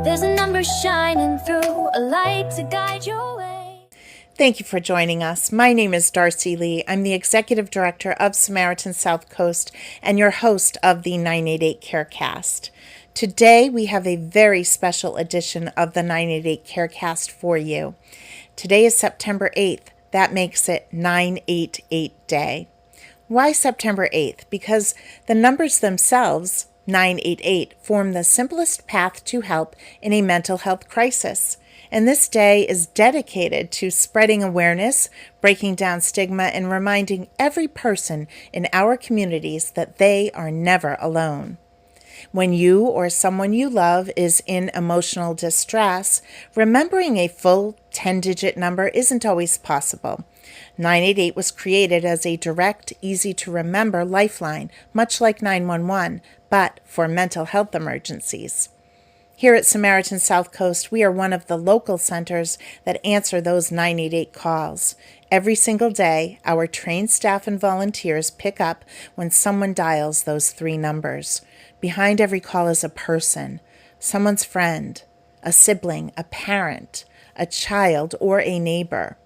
There's a number shining through, a light to guide your way. Thank you for joining us. My name is Darcy Lee. I'm the Executive Director of Samaritans Southcoast and your host of the 988 CareCast. Today we have a very special edition of the 988 CareCast for you. Today is September 8th. That makes it 988 Day. Why September 8th? Because the numbers themselves, 988, form the simplest path to help in a mental health crisis. And this day is dedicated to spreading awareness, breaking down stigma, and reminding every person in our communities that they are never alone. When you or someone you love is in emotional distress, remembering a full 10-digit number isn't always possible. 988 was created as a direct, easy-to-remember lifeline, much like 911, but for mental health emergencies. Here at Samaritans Southcoast, we are one of the local centers that answer those 988 calls. Every single day, our trained staff and volunteers pick up when someone dials those three numbers. Behind every call is a person, someone's friend, a sibling, a parent, a child, or a neighbor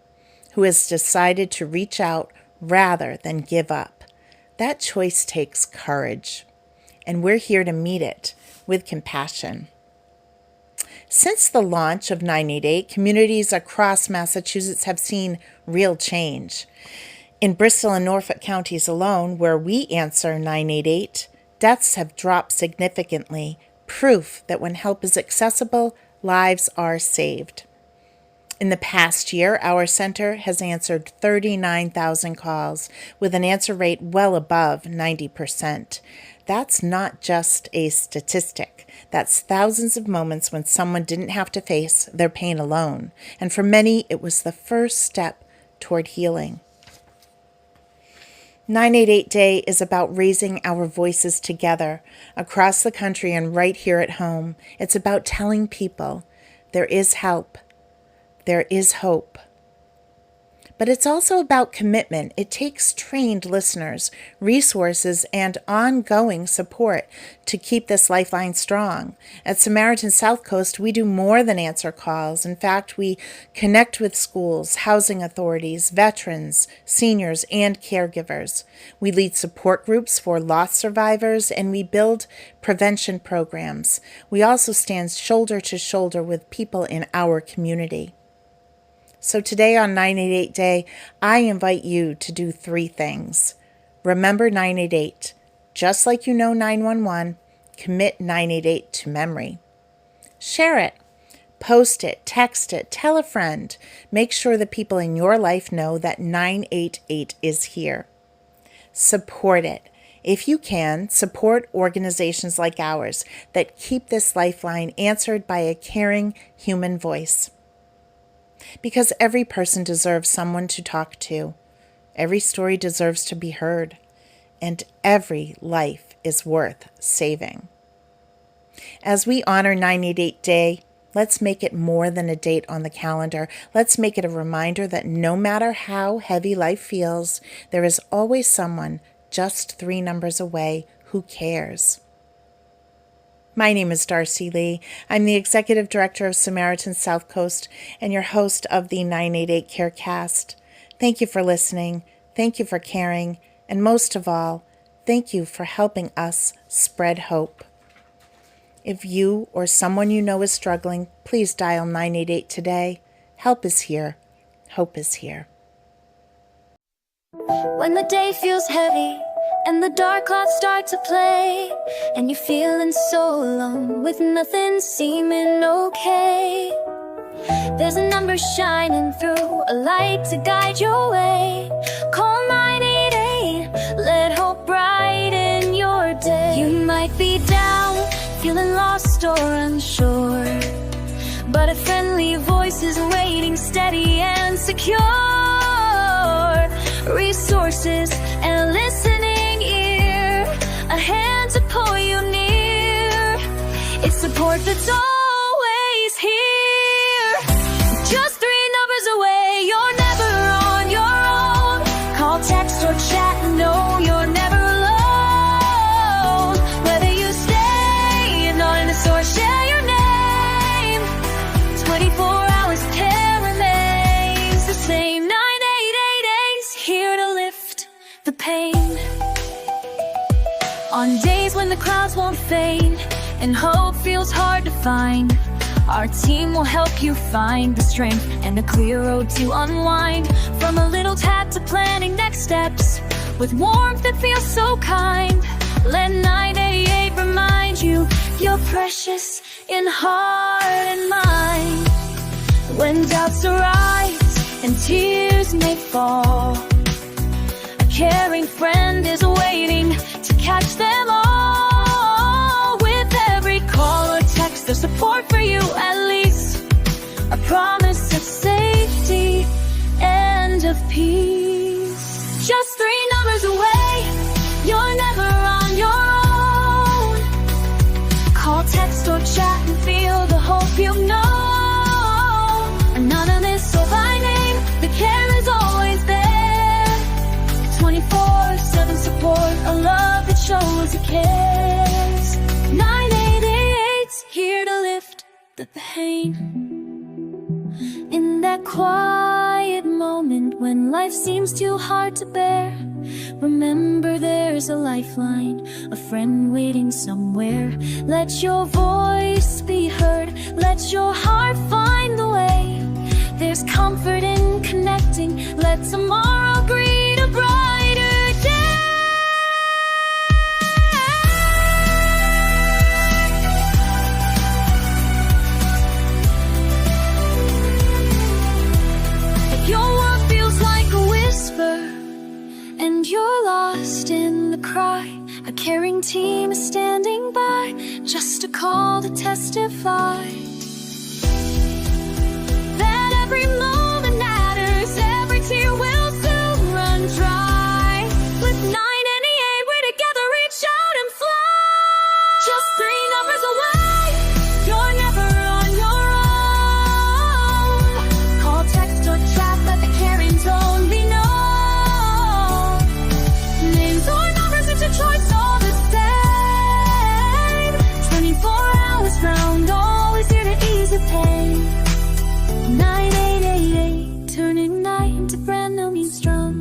who has decided to reach out rather than give up. That choice takes courage, and we're here to meet it with compassion. Since the launch of 988, communities across Massachusetts have seen real change. In Bristol and Norfolk counties alone, where we answer 988, deaths have dropped significantly, proof that when help is accessible, lives are saved. In the past year, our center has answered 39,000 calls with an answer rate well above 90%. That's not just a statistic. That's thousands of moments when someone didn't have to face their pain alone. And for many, it was the first step toward healing. 988 Day is about raising our voices together across the country and right here at home. It's about telling people there is help. There is hope. But it's also about commitment. It takes trained listeners, resources, and ongoing support to keep this lifeline strong. At Samaritans Southcoast, we do more than answer calls. In fact, we connect with schools, housing authorities, veterans, seniors, and caregivers. We lead support groups for loss survivors, and we build prevention programs. We also stand shoulder to shoulder with people in our community. So today on 988 Day, I invite you to do three things. Remember 988. Just like you know 911, commit 988 to memory. Share it. Post it. Text it. Tell a friend. Make sure the people in your life know that 988 is here. Support it. If you can, support organizations like ours that keep this lifeline answered by a caring human voice. Because every person deserves someone to talk to. Every story deserves to be heard. And every life is worth saving. As we honor 988 Day, let's make it more than a date on the calendar. Let's make it a reminder that no matter how heavy life feels, there is always someone just three numbers away who cares. My name is Darcy Lee. I'm the Executive Director of Samaritans Southcoast and your host of the 988 CareCast. Thank you for listening. Thank you for caring. And most of all, thank you for helping us spread hope. If you or someone you know is struggling, please dial 988 today. Help is here. Hope is here. When the day feels heavy and the dark clouds start to play, and you're feeling so alone with nothing seeming okay, there's a number shining through, a light to guide your way. Call 988, let hope brighten your day. You might be down, feeling lost or unsure, but a friendly voice is waiting, steady and secure. Resources and listening ear, a hand to pull you near. It's support that's always here. Just three numbers away, you're never on your own. Call, text, or chat, no, you're never alone. Whether you stay anonymous or share your name, the crowds won't fade and hope feels hard to find, our team will help you find the strength and a clear road to unwind. From a little tap to planning next steps, with warmth that feels so kind. Let 988 remind you, you're precious in heart and mind. When doubts arise and tears may fall, a caring friend is waiting to catch them all. With every call or text, there's support for you at least, a promise of safety and of peace. Just 3 numbers away, you're never on your own. Call, text, or chat and feel the hope you know. Anonymous or by name, the care is always there. 24/7 support, a love that shows it cares. 988's here to lift the pain. In that quiet moment when life seems too hard to bear, remember there's a lifeline, a friend waiting somewhere. Let your voice be heard, let your heart find the way. There's comfort in connecting, let tomorrow breed a brighter day. If your world feels like a whisper and you're lost in the cry, a caring team is standing by, just a call to testify. That every moment matters, every tear will soon run dry. With 988, we're together, reach out and fly. Just 3 numbers away, you're never on your own. Call, text, or chat, let the caring tone be known. Names or numbers, it's your choice, all the same. 24 hours round, always here to ease the pain. 988, turning night into brand new means drum.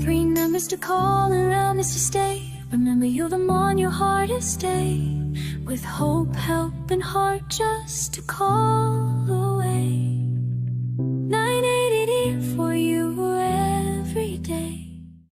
3 numbers to call and round is to stay. Remember, you're the on your hardest day. With hope, help, and heart, just to call